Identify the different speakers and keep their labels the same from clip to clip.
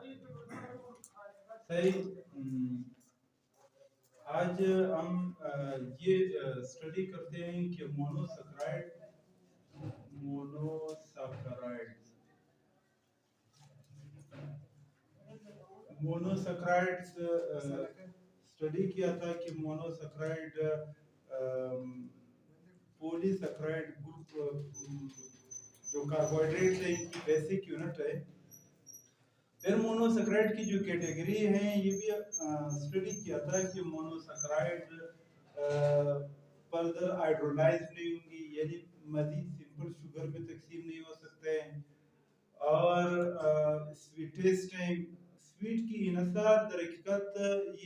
Speaker 1: सही। आज हम ये स्टडी करते हैं कि मोनोसैकराइड्स स्टडी किया था कि मोनोसैकराइड पॉलीसैकराइड ग्रुप जो कार्बोहाइड्रेट है इनकी बेसिक यूनिट है। फिर मोनोसैकराइड की जो कैटेगरी है ये भी स्टडी किया था कि मोनोसैकराइड फर्दर हाइड्रोलाइज नहीं होंगी, यानी मजीद सिंपल शुगर में तकसीम नहीं हो सकते हैं। और स्वीटेस्ट है, स्वीट की इनसार दरअहकीकत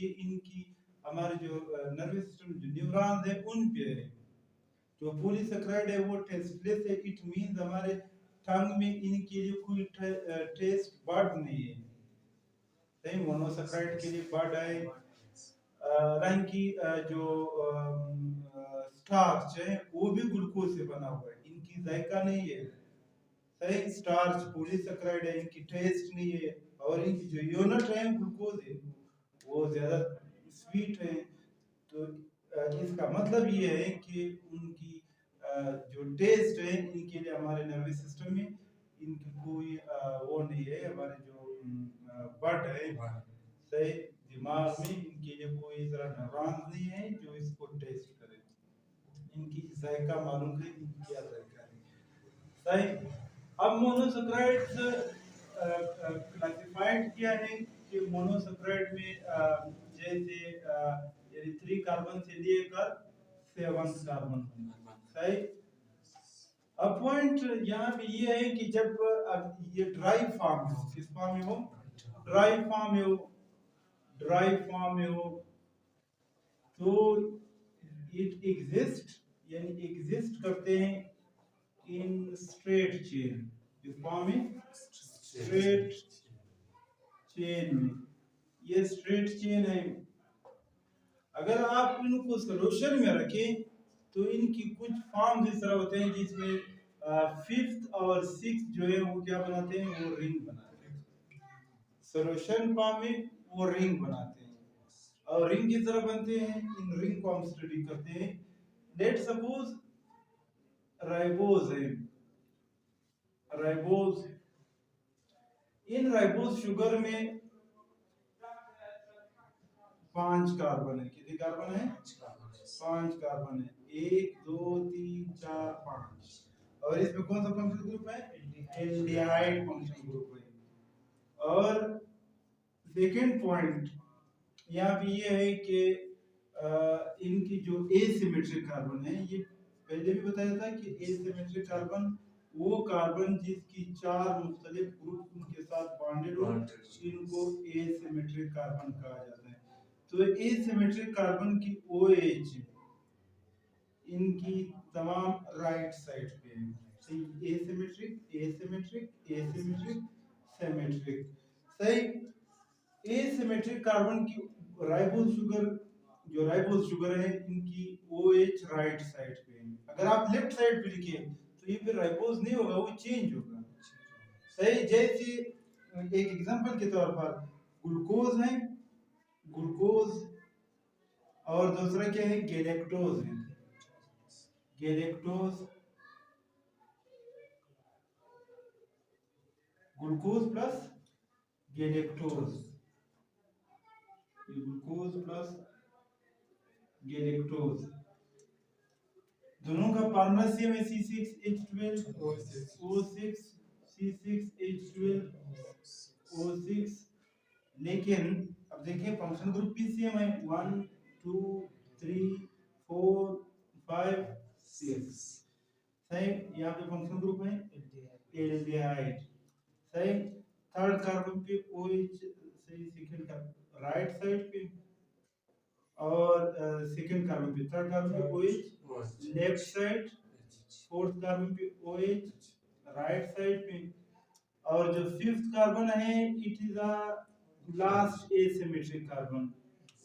Speaker 1: ये इनकी हमारे जो नर्वस सिस्टम जो न्यूरॉन्स है उन पे है। जो पॉलीसैकराइड है वो टेस्टलेस है, इट मींस हमारे टंग में इनके लिए कोई टेस्ट बड नहीं है। सही, मोनोसैकराइड के लिए बड है। रंग की जो स्टार्च है वो भी ग्लूकोज से बना हुआ है, इनकी जायका नहीं है। सही, स्टार्च पॉलीसैकराइड है, इनकी टेस्ट नहीं है। और इनकी जो यूनिट है ग्लूकोज है वो ज्यादा स्वीट है। तो इसका मतलब ये है कि उनकी जो टेस्ट है इनके लिए हमारे नर्वस सिस्टम में इनकी कोई वो नहीं है। हमारे जो बट है, सही, दिमाग में इनके लिए कोई तरह न्यूरॉन्स नहीं है जो इसको टेस्ट करे, इनकी जायका मालूम करे इनकी क्या जायका है। सही। अब मोनोसैकराइड्स क्लासिफाइड किया है कि मोनोसैकराइड में जैसे यानी 3 कार्बन से लेकर 7 कार्बन। सही। अब पॉइंट यहाँ पे ये है कि जब ये ड्राई फॉर्म में हो, किस फॉर्म में हो, ड्राई फॉर्म में हो, ड्राई फॉर्म में हो, तो इट एग्जिस्ट यानी एग्जिस्ट करते हैं इन स्ट्रेट चेन। किस फॉर्म में, स्ट्रेट चेन में। ये स्ट्रेट चेन है। अगर आप इनको सॉल्यूशन में रखें तो इनकी कुछ फॉर्म इस तरह होते हैं जिसमें फिफ्थ और सिक्स्थ जो है वो क्या बनाते हैं, वो रिंग बनाते हैं। सॉल्यूशन फॉर्म में वो रिंग बनाते हैं। और रिंग किस तरह बनते हैं, इन रिंग को हम स्टडी करते हैं। लेट सपोज राइबोज है, राइबोज, इन राइबोज शुगर में 5 कार्बन है। कितने कार्बन है, 5 कार्बन है। 1 2 3 4 5। और इसमें कौन सा फंक्शनल ग्रुप है, एल्डिहाइड फंक्शनल ग्रुप है। और सेकेंड पॉइंट यहाँ पे ये है कि इनकी जो एसिमेट्रिक कार्बन है, ये पहले भी बताया था कि एसिमेट्रिक कार्बन वो कार्बन जिसकी 4 मुख्तलिफ ग्रुप उनके साथ बॉन्डेड हो, इनको एसिमेट्रिक कार्बन कहा जाता है। तो एसिमेट्रिक कार्बन की OH इनकी तमाम राइट साइड पे है। Asymmetric asymmetric asymmetric symmetric. सही। एसिमेट्रिक कार्बन की राइबोज शुगर, जो राइबोज शुगर है इनकी OH राइट साइड पे है। अगर आप लेफ्ट साइड पे लिखिए तो ये फिर राइबोज नहीं होगा, वो चेंज होगा। सही। जैसे एक एग्जांपल के तौर पर ग्लूकोज है, ग्लूकोज, और दूसरा क्या है, गैलेक्टोज है। Galactose, glucose plus galactose, glucose plus galactose, दोनों का फार्मूला सेम है, C6H12O6 C6H12O6। लेकिन अब देखिए फंक्शन ग्रुप भी सेम है, 1 2 3 4 5 6। सही। यहाँ पे फंक्शन ग्रुप है एल्डिहाइड। सही। थर्ड कार्बन पे OH, सही, सेकंड का राइट साइड पे, और सेकंड कार्बन पे, थर्ड कार्बन पे OH left side, fourth carbon पे OH राइट साइड पे, और जो फिफ्थ कार्बन है it is a last asymmetric carbon,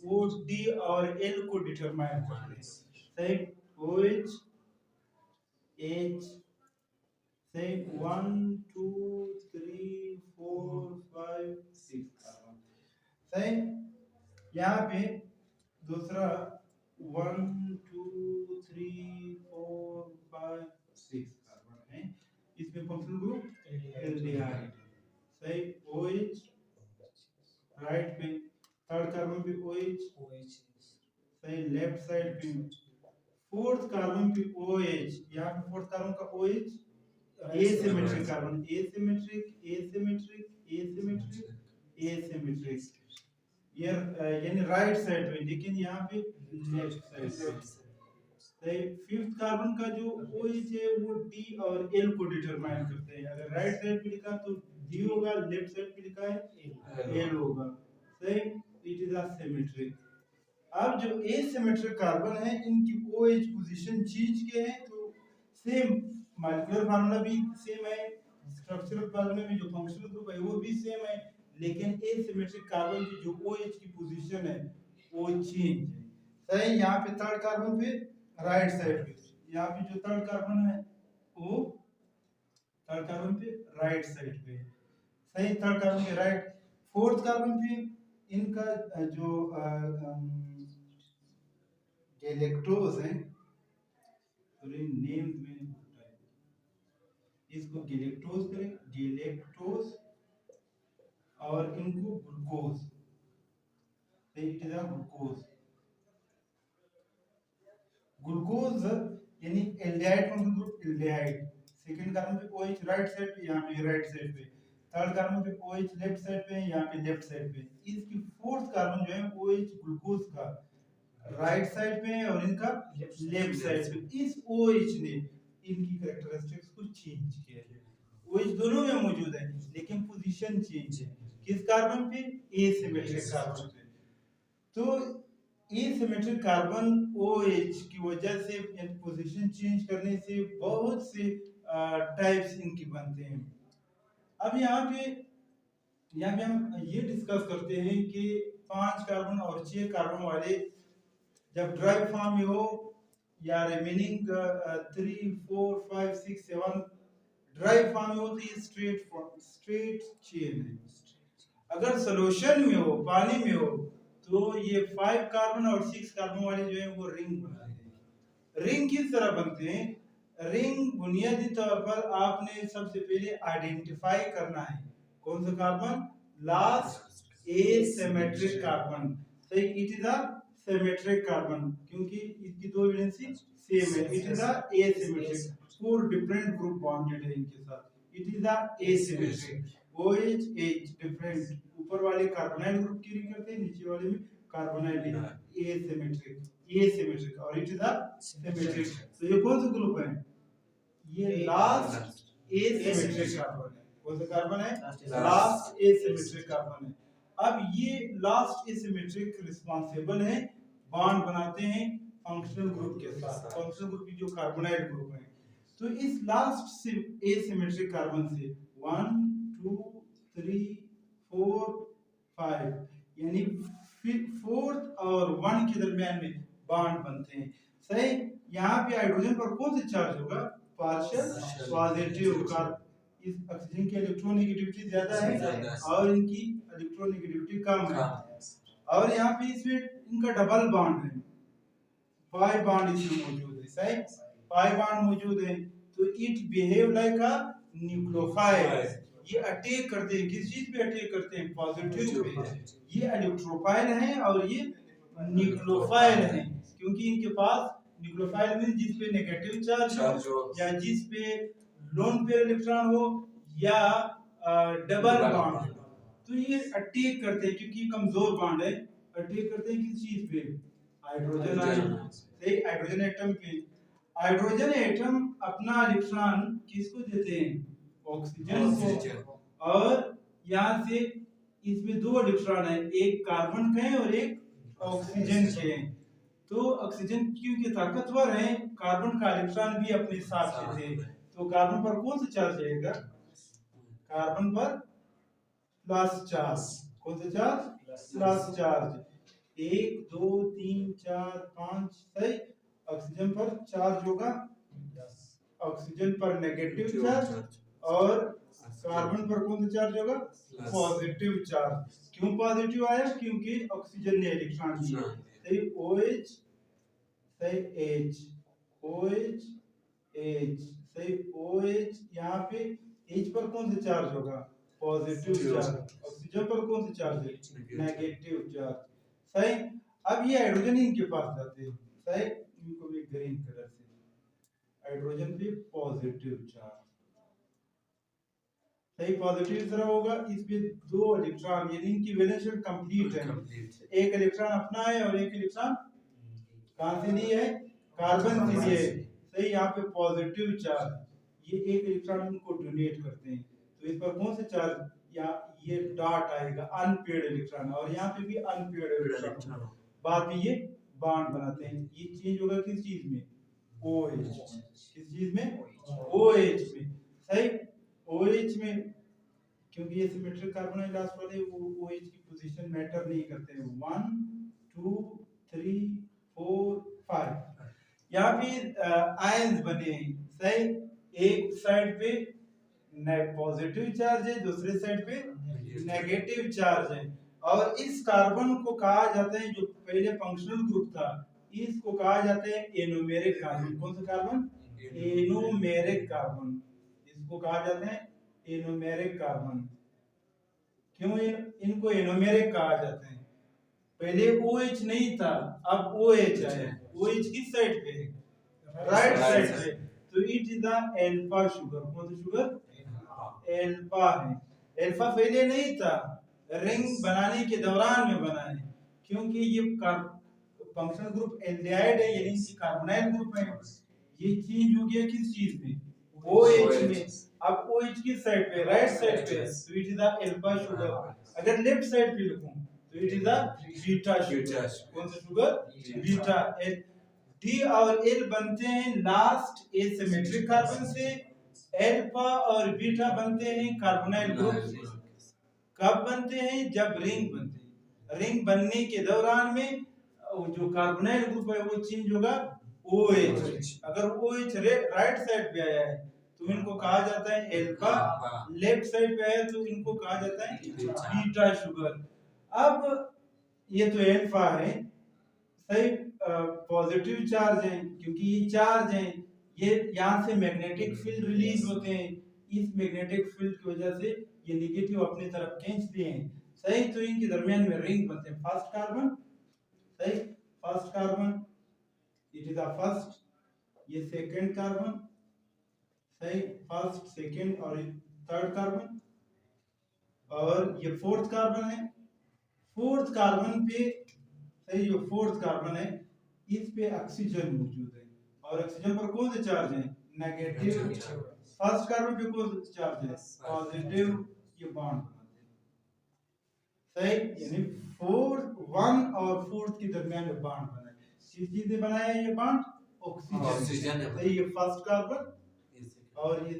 Speaker 1: वो D और L को डिटरमाइन करते हैं। सही। OH H, say 1 2 3 4 5 6, सही। यहाँ पे दूसरा 1 2 3 4 5 6 कार्बन है, इसमें फंक्शनल ग्रुप एल्डिहाइड। सही। OH राइट पे, थर्ड कार्बन पे OH, सही लेफ्ट साइड पे। फोर्थ कार्बन पे OH, यहाँ पे फोर्थ कार्बन का OH asymmetric carbon, asymmetric asymmetric asymmetric asymmetric, ये यानी राइट साइड पे, लेकिन यहाँ पे लेफ्ट साइड पे। सही। फिफ्थ कार्बन का जो OH है वो D और L को डिटरमाइन करते हैं। अगर राइट साइड पे लिखा तो D होगा, लेफ्ट साइड पे लिखा है L होगा। सही। It is asymmetric. अब जो एसिमेट्रिक कार्बन है इनकी OH पोजीशन चेंज के हैं, तो सेम मॉलिक्यूलर फार्मूला भी सेम है, स्ट्रक्चरल फार्मूला में जो फंक्शनल ग्रुप है वो भी सेम है, लेकिन एसिमेट्रिक कार्बन की जो OH की पोजीशन है वो चेंज है। सही। यहाँ पे थर्ड कार्बन पे राइट साइड पे, यहाँ पे जो थर्ड कार्बन है वो थर्ड कार्बन पे राइट साइड पे। सही। थर्ड कार्बन के राइट। फोर्थ कार्बन पे इनका जो गैलेक्टोज है, नेम में इसको गैलेक्टोज करें, गैलेक्टोज, और इनको ग्लूकोज, ग्लूकोज। ग्लूकोज यानी aldehyde functional group aldehyde. Second carbon पे OH राइट साइड पे, यहाँ पे राइट साइड पे। थर्ड कार्बन पे OH लेफ्ट साइड पे, यहाँ पे लेफ्ट साइड पे। इसकी फोर्थ कार्बन जो है OH ग्लूकोज का राइट साइड पे है और इनका लेफ्ट साइड पे। इस OH ने इनकी कैरेक्टरिस्टिक्स को चेंज किया है। OH दोनों में मौजूद है लेकिन पोजीशन चेंज है। किस कार्बन पे? एसिमेट्रिक कार्बन पे। तो एसिमेट्रिक कार्बन OH की वजह से पोजीशन चेंज करने से बहुत से टाइप्स इनकी बनते हैं। अब यहाँ पे हम ये डिस्कस करते हैं कि 5 कार्बन और 6 कार्बन वाले जब ड्राई फॉर्म में हो या रिमेनिंग 3 4 5 6 7 ड्राई फॉर्म में हो तो ये स्ट्रेट चेन है। अगर सॉल्यूशन में हो, पानी में हो, तो ये 5 कार्बन और 6 कार्बन वाले जो है वो रिंग बनाते हैं। रिंग किस तरह बनते हैं? रिंग बुनियादी तौर पर आपने सबसे पहले आइडेंटिफाई करना है कौन सा कार्बन? Last asymmetric carbon. सही। It is a symmetric carbon क्योंकि इसकी दो वैलेंसी सेम है। It is a asymmetric, four different group bonded है इनके साथ। It is a asymmetric. OH H different, ऊपर वाले कार्बोनाइल ग्रुप कैरी करते हैं, नीचे वाले में कार्बोनाइल। एसिमेट्रिक, एसिमेट्रिक, और इट इज अ सिमेट्रिक। तो ये कौन सा ग्रुप है? ये लास्ट एसिमेट्रिक कार्बन है। कौन सा कार्बन है? लास्ट एसिमेट्रिक कार्बन है। अब ये लास्ट एसिमेट्रिक रिस्पांसिबल है, बॉन्ड बनाते हैं फंक्शनल ग्रुप के साथ। फंक्शनल ग्रुप की जो कार्बोनाइल ग्रुप है, तो इस लास्ट एसिमेट्रिक कार्बन से 1 2 3 4 5 यानी फोर्थ और 1 के दरमियान में बॉन्ड बनते हैं। सही। यहाँ पे हाइड्रोजन पर कौन सा चार्ज होगा? Partial positive. इस ऑक्सीजन की इलेक्ट्रोनेगेटिविटी ज्यादा है और इनकी इलेक्ट्रोनेगेटिविटी कम है। और यहाँ पे इसमें इनका डबल बॉन्ड है, 5 बॉन्ड इसमें मौजूद है। सही। 5 बॉन्ड मौजूद है, तो it behave like a nucleophile. ये अटैक करते हैं, किस चीज पे अटैक करते हैं? Positive pay. ये इलेक्ट्रोफाइल है और ये न्यूक्लियोफाइल है, क्योंकि इनके पास न्यूक्लियोफाइल मीन जिस पे नेगेटिव चार्ज हो या जिस पे लोन पेयर इलेक्ट्रॉन हो या डबल बॉन्ड हो, तो ये अटैक करते हैं क्योंकि कमजोर बॉन्ड है। अटैक करते हैं किस चीज पे? Hydrogen ion. सही। हाइड्रोजन एटम पे। हाइड्रोजन एटम अपना इलेक्ट्रॉन किसको देते हैं? ऑक्सीजन को। और यहाँ से इसमें दो इलेक्ट्रॉन है, एक कार्बन के हैं और एक ऑक्सीजन के हैं। तो ऑक्सीजन क्योंकि ताकतवर है, कार्बन का इलेक्ट्रॉन भी अपने साथ लेते हैं, तो कार्बन पर कौन सा चार्ज रहेगा? कार्बन पर प्लस चार्ज। कौन सा चार्ज? Plus charge. 1 2 3 4 5। सही। ऑक्सीजन पर चार्ज होगा, ऑक्सीजन पर नेगेटिव चार्ज और कार्बन पर कौन सा चार्ज होगा? Positive charge. क्यों पॉजिटिव आया? क्योंकि ऑक्सीजन ने इलेक्ट्रॉन दिए। सही, OH, सही H, OH H, सही OH। यहाँ पे H पर कौन सा चार्ज होगा? Positive charge. ऑक्सीजन पर कौन सा चार्ज है? Negative charge. सही। अब ये हाइड्रोजन इनके पास जाते हैं। सही, इनको भी ग्रीन कलर से, हाइड्रोजन पे पॉजिटिव चार्ज। सही, पॉजिटिव तरह होगा। इसमें 2 इलेक्ट्रॉन, यानी इनकी वैलेंस शेल कंप्लीट है। एक इलेक्ट्रॉन अपना है और एक इलेक्ट्रॉन कहां से लिए है? कार्बन से लिए है। सही, यहाँ पे पॉजिटिव चार्ज, ये एक इलेक्ट्रॉन इनको डोनेट करते हैं। तो इस पर कौन सा चार्ज? या ये डॉट आएगा, अनपेड इलेक्ट्रॉन, और यहाँ पे भी अनपेड इलेक्ट्रॉन। बाद में ये बॉन्ड बनाते हैं। ये चेंज होगा किस चीज में? OH। किस चीज में? OH में। सही, OH में, क्योंकि ये सिमेट्रिक कार्बन है लास्ट वाले, वो OH की पोजीशन मैटर नहीं करते हैं। 1 2 3 4 5 यहाँ पे आयंस बने हैं। सही, एक साइड पे पॉजिटिव चार्ज है, दूसरे साइड पे नेगेटिव चार्ज है। और इस कार्बन को कहा जाता है, जो पहले फंक्शनल ग्रुप था, इसको कहा जाता है एनोमेरिक कार्बन। कौन सा कार्बन? Anomeric carbon. इसको कहा जाता है एनोमेरिक कार्बन। क्यों इनको एनोमेरिक कहा जाता है? पहले OH नहीं था, अब OH आया। OH किस साइड पे है? राइट साइड पे। तो it is the alpha sugar. कौन सा शुगर? अल्फा है। अल्फा पहले नहीं था, रिंग बनाने के दौरान में बना है। क्योंकि ये फंक्शनल ग्रुप एल्डिहाइड है, यानी कि कार्बोनाइल ग्रुप है। ये चेंज हो गया किस चीज में? OH में। अब OH किस साइड पे? राइट साइड पे। तो it is the alpha sugar. अगर लेफ्ट साइड पे लिखूं तो it is the beta sugar. कौन सा शुगर? बीटा। D और L बनते हैं लास्ट एसिमेट्रिक कार्बन से। अल्फा और बीटा बनते हैं कार्बोनाइल ग्रुप से। कब बनते हैं? जब रिंग बनते हैं। रिंग बनने के दौरान में जो कार्बोनाइल ग्रुप है वो चेंज होगा OH। अगर OH राइट साइड पे आया है तो इनको कहा जाता है अल्फा, लेफ्ट साइड पे आया तो इनको कहा जाता है बीटा शुगर। अब ये तो अल्फा है। सही, पॉजिटिव चार्ज है, क्योंकि ये चार्ज है, ये यहाँ से मैग्नेटिक फील्ड रिलीज होते हैं। इस मैग्नेटिक फील्ड की वजह से ये नेगेटिव अपनी तरफ खींचते हैं। सही, तो इनके दरमियान में रिंग बनते हैं। फर्स्ट कार्बन, सही, first carbon, it is the first. ये सेकंड कार्बन, सही, फर्स्ट सेकंड और थर्ड कार्बन, और ये फोर्थ कार्बन है। फोर्थ कार्बन पे, सही, जो फोर्थ कार्बन है इस पे ऑक्सीजन मौजूद है, और ऑक्सीजन पर कौन सा चार्ज है? नेगेटिव। फर्स्ट कार्बन पे कौन सा चार्ज है? पॉजिटिव। ये बॉन्ड बनाते हैं। सही, यानी फोर्थ, 1 और 4 के दरमियान में बॉन्ड बना है। किस चीज से बनाया है ये बॉन्ड? ऑक्सीजन। सही, ये फर्स्ट कार्बन और ये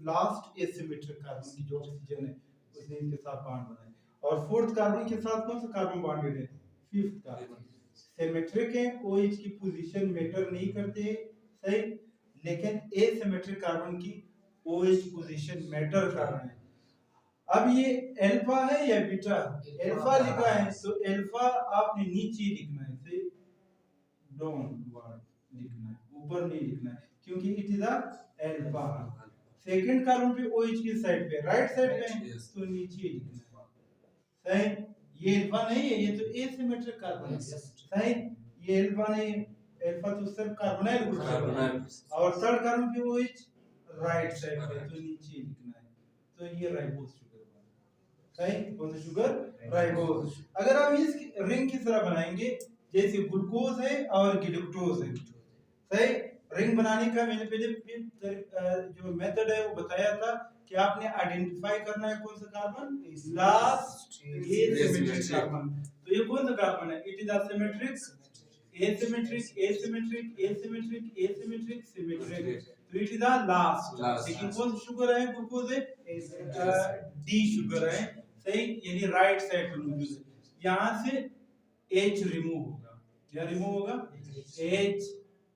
Speaker 1: लास्ट एसिमेट्रिक कार्बन की जो ऑक्सीजन है उसने इनके साथ बॉन्ड बनाया। और फोर्थ कार्बन के साथ कौन सा कार्बन बॉन्डेड है? Fifth carbon. सिमेट्रिक है, OH की पोजीशन मैटर नहीं करते। सही, लेकिन एसिमेट्रिक कार्बन की OH पोजीशन मैटर कर रहा है। अब ये अल्फा है या बीटा? अल्फा लिखा है तो अल्फा आपने नीचे लिखना है। सही, डाउनवर्ड लिखना है, ऊपर नहीं लिखना है, क्योंकि it is alpha. Second carbon पे OH की साइड पे, राइट साइड पे, तो नीचे लिखना है। सही, ये अल्फा नहीं है, ये तो एसिमेट्रिक कार्बन है। सही, ये अल्फा नहीं, अल्फा तो सिर्फ कार्बोनाइल ग्रुप है। और थर्ड कार्बन पे OH राइट साइड पे, तो नीचे लिखना है। तो ये राइबोस शुगर बना। सही, कौन सा शुगर? राइबोस। अगर हम इस रिंग की तरह बनाएंगे, जैसे ग्लूकोज है और ग्लूकोज है। सही, रिंग बनाने का मैंने पहले जो मेथड है वो बताया था कि आपने आइडेंटिफाई करना है कौन सा कार्बन? Last asymmetric carbon. तो ये कौन सा कार्बन है? It is asymmetric, asymmetric, asymmetric, asymmetric, asymmetric, symmetric. तो इट इज द लास्ट। लेकिन कौन सा शुगर है? ग्लूकोज है, D शुगर है। सही, यानी राइट साइड पे मौजूद है। यहाँ से H रिमूव होगा। क्या रिमूव होगा? H।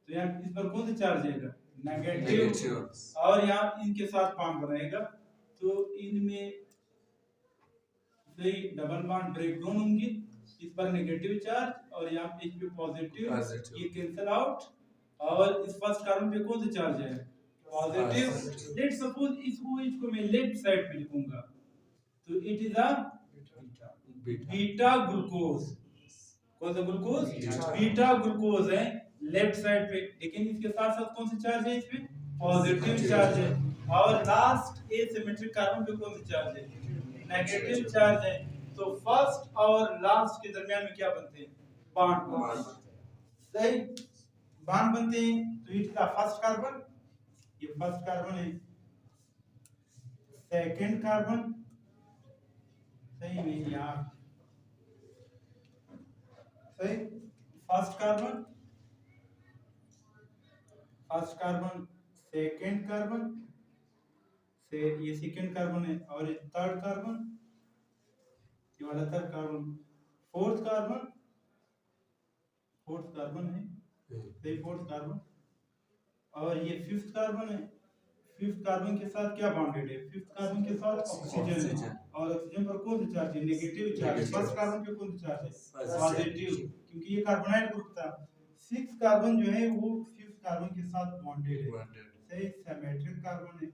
Speaker 1: तो यहाँ इस पर कौन सा चार्ज आएगा? नेगेटिव। और यहाँ इनके साथ बॉन्ड बनाएगा तो इनमें सही डबल बॉन्ड ब्रेक डाउन होंगे, इस पर नेगेटिव चार्ज और यहाँ पे इस पे पॉजिटिव, ये कैंसिल आउट। और इस फर्स्ट कार्बन पे कौन सा चार्ज है? पॉजिटिव। लेट सपोज इस OH को मैं लेफ्ट साइड पे लिखूंगा, तो it is a beta glucose. कौन सा ग्लूकोज? बीटा ग्लूकोज है लेफ्ट साइड पे, लेकिन इसके साथ साथ कौन सा चार्ज है? इस पे पॉजिटिव चार्ज है। और लास्ट एसिमेट्रिक कार्बन पे कौन सा चार्ज है? नेगेटिव चार्ज है। तो फर्स्ट और लास्ट के दरमियान में क्या बनते हैं? बॉन्ड बनते हैं। सही, बॉन्ड बनते हैं। तो इट का फर्स्ट कार्बन, ये फर्स्ट कार्बन है, सेकंड कार्बन, सही में यहाँ सही, first carbon, first carbon, second carbon से ये सेकंड कार्बन है, और ये थर्ड कार्बन, ये वाला third carbon, fourth carbon, fourth carbon है, सही फोर्थ कार्बन, और ये फिफ्थ कार्बन है। फिफ्थ कार्बन के साथ क्या बॉन्डेड है? फिफ्थ कार्बन के साथ ऑक्सीजन है, और ऑक्सीजन पर कौन सा चार्ज है? Negative charge. फर्स्ट कार्बन पे कौन सा चार्ज है? पॉजिटिव, क्योंकि ये कार्बोनाइल ग्रुप था। सिक्स्थ कार्बन जो है वो फिफ्थ कार्बन के साथ बॉन्डेड है, सही सिमेट्रिक कार्बन है।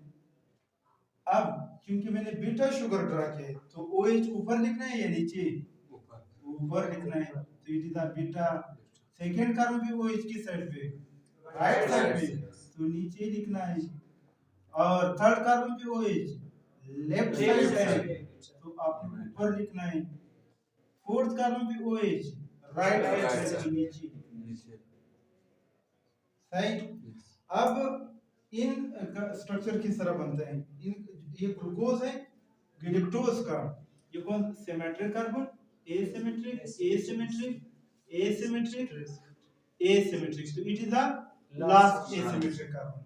Speaker 1: अब क्योंकि मैंने बीटा शुगर ड्रा किया है, तो OH ऊपर लिखना है या नीचे? ऊपर लिखना है, तो it is a beta. Second carbon पे OH की साइड पे, राइट साइड पे, तो नीचे लिखना है। और थर्ड कार्बन पे OH लेफ्ट साइड पे, तो आपने ऊपर लिखना है। फोर्थ कार्बन पे OH राइट साइड पे, नीचे। सही। अब इन स्ट्रक्चर किस तरह बनते हैं? इन ये ग्लूकोज है, ग्लूकोज का ये कौन? Symmetric carbon, asymmetric, asymmetric, asymmetric, asymmetric, तो it is the last asymmetric carbon.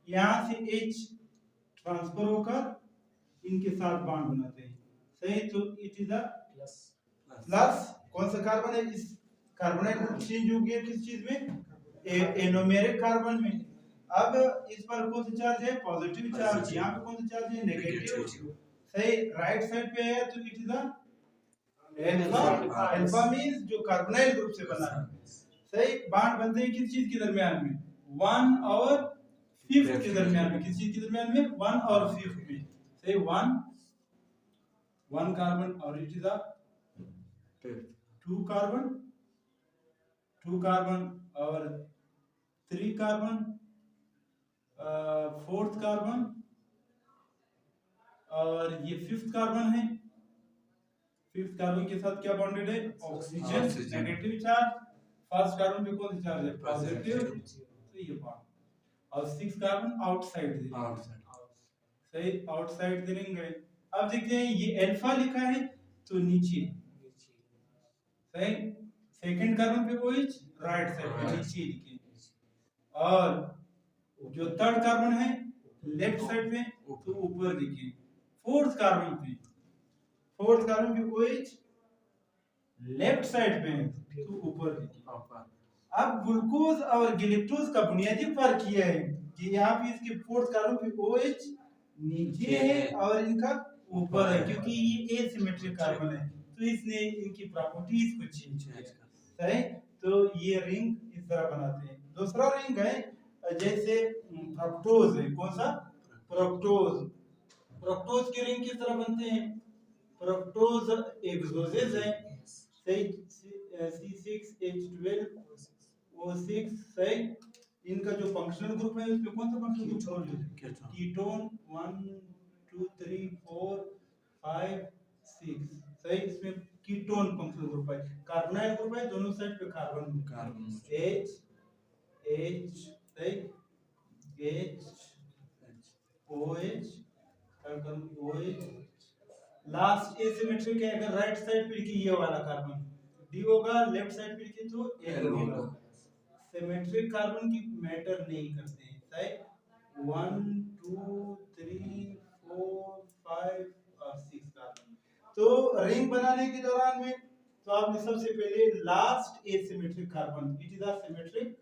Speaker 1: यहाँ से H ट्रांसफर होकर इनके साथ बॉन्ड बनाते हैं, सही। तो इट इज द प्लस। कौन सा कार्बन है? इस कार्बोनाइल ग्रुप चेंज हो गया किस चीज में? एनोमेरिक कार्बन में। अब इस पर कौन सा चार्ज है? Positive charge. यहाँ पे कौन सा चार्ज है? नेगेटिव। सही, राइट साइड पे है, तो it is the alpha. Alpha means जो कार्बोनाइल ग्रुप से बना है, सही। बॉन्ड बनते हैं किस चीज के दरमियान में? 1 और 5 के दरमियान में। किस चीज के दरमियान में? 1 और 5 में, सही। 1 कार्बन, और it is the 2 carbon, 2 carbon, और 3 कार्बन, 4th कार्बन, और ये 5th कार्बन है। 5th कार्बन के साथ क्या बॉन्डेड है? Oxygen, negative charge. First carbon पे कौन सा चार्ज है? पॉजिटिव, तो ये बॉन्ड। और 6th कार्बन आउटसाइड, सही, आउटसाइड दे देंगे। अब देखते हैं, ये अल्फा लिखा है तो नीचे, सही। सेकंड कार्बन पे OH राइट साइड पे, नीचे लिखे। और जो थर्ड कार्बन है लेफ्ट साइड पे, तो ऊपर लिखे। फोर्थ कार्बन पे, फोर्थ कार्बन पे OH लेफ्ट साइड पे, तो ऊपर लिखे। अब ग्लूकोज और ग्लूकोज का बुनियादी फर्क यह है कि यहाँ पे इसके फोर्थ कार्बन पे OH नीचे है और इनका ऊपर है, क्योंकि ये एसिमेट्रिक कार्बन है, तो इसने इनकी प्रॉपर्टीज को चेंज किया, है। तो ये रिंग इस तरह बनाते हैं। दूसरा रिंग है जैसे फ्रक्टोज है। कौन सा? फ्रक्टोज। फ्रक्टोज के रिंग किस तरह बनते हैं? फ्रक्टोज एक्सोजेज है, सही। C6H12O6, सही। इनका जो फंक्शनल ग्रुप है उसमें कौन सा फंक्शनल ग्रुप है? कीटोन 1 2 3 4 5 6, सही। इसमें कीटोन फंक्शनल ग्रुप है। कार्बोनाइल ग्रुप है, दोनों साइड पे कार्बन, H H, सही, H OH, carbon OH। Last asymmetric है, अगर राइट साइड पे लिखी ये वाला कार्बन D होगा, लेफ्ट साइड पे लिखी तो L होगा। सिमेट्रिक कार्बन की मैटर नहीं करते हैं, सही। 1 2 3 4 5 और 6 कार्बन। तो रिंग बनाने के दौरान में तो आपने सबसे पहले last asymmetric carbon, it is a symmetric,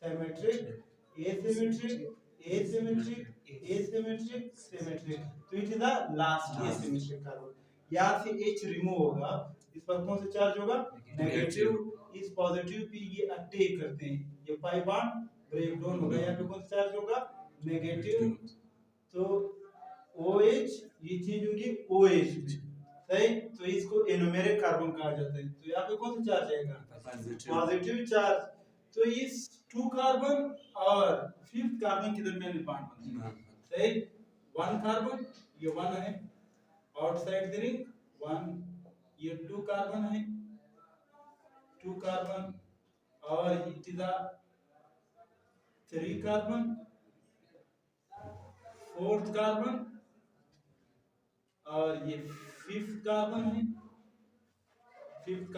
Speaker 1: symmetric, asymmetric, asymmetric, asymmetric, symmetric. तो it is the last asymmetric carbon. यहाँ से H रिमूव होगा, इस पर कौन सा चार्ज होगा? नेगेटिव. इस पॉजिटिव पे ये अटैक करते हैं, ये पाई बॉन्ड ब्रेक डाउन होगा. यहाँ पे कौन सा चार्ज होगा? नेगेटिव. तो OH ये चेंज होगी OH में, सही. तो इसको एनोमेरिक कार्बन कहा जाता है. तो यहाँ पे कौन सा चार्ज आएगा? Positive charge. तो इस 2 कार्बन और 5th कार्बन के दरमियान बॉन्ड बनता है, सही. 1 कार्बन, ये 1 है आउटसाइड द रिंग, 1. ये 2 कार्बन है, 2 कार्बन, और it is the 3 carbon, 4th carbon, और ये 5th कार्बन है. 5th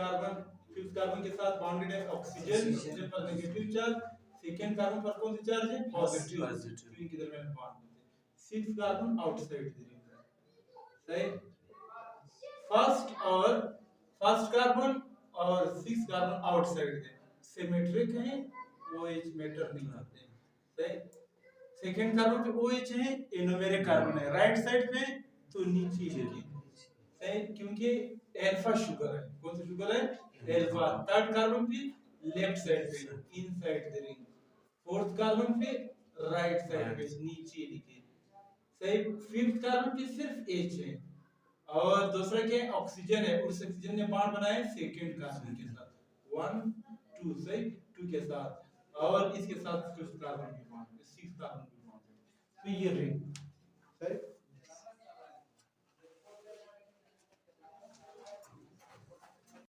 Speaker 1: कार्बन के साथ बॉन्डेड है ऑक्सीजन, ऑक्सीजन पर नेगेटिव चार्ज. 2nd कार्बन पर कौन सा चार्ज है? पॉजिटिव. तो इनके दरमियान बॉन्ड होते हैं. 6th carbon outside the ring, सही. फर्स्ट कार्बन और 6th कार्बन आउटसाइड है, सिमेट्रिक है, OH मैटर नहीं करते, सही. 2nd कार्बन पे OH है, एनोमेरिक कार्बन है. राइट साइड पे तो नीचे लिखिए, सही, क्योंकि अल्फा शुगर है. कौन सा शुगर है? अल्फा. 3rd कार्बन पे लेफ्ट साइड पे inside the ring. 4th carbon पे राइट साइड पे नीचे लिखिए, सही. 5th कार्बन पे सिर्फ H है, और दूसरा क्या है? ऑक्सीजन है. उस ऑक्सीजन ने बॉन्ड बनाया 2nd कार्बन के साथ, 1 2, सही, 2 के साथ, और इसके साथ 5th कार्बन की बॉन्ड, 6th कार्बन की बॉन्ड. तो ये रिंग, सही.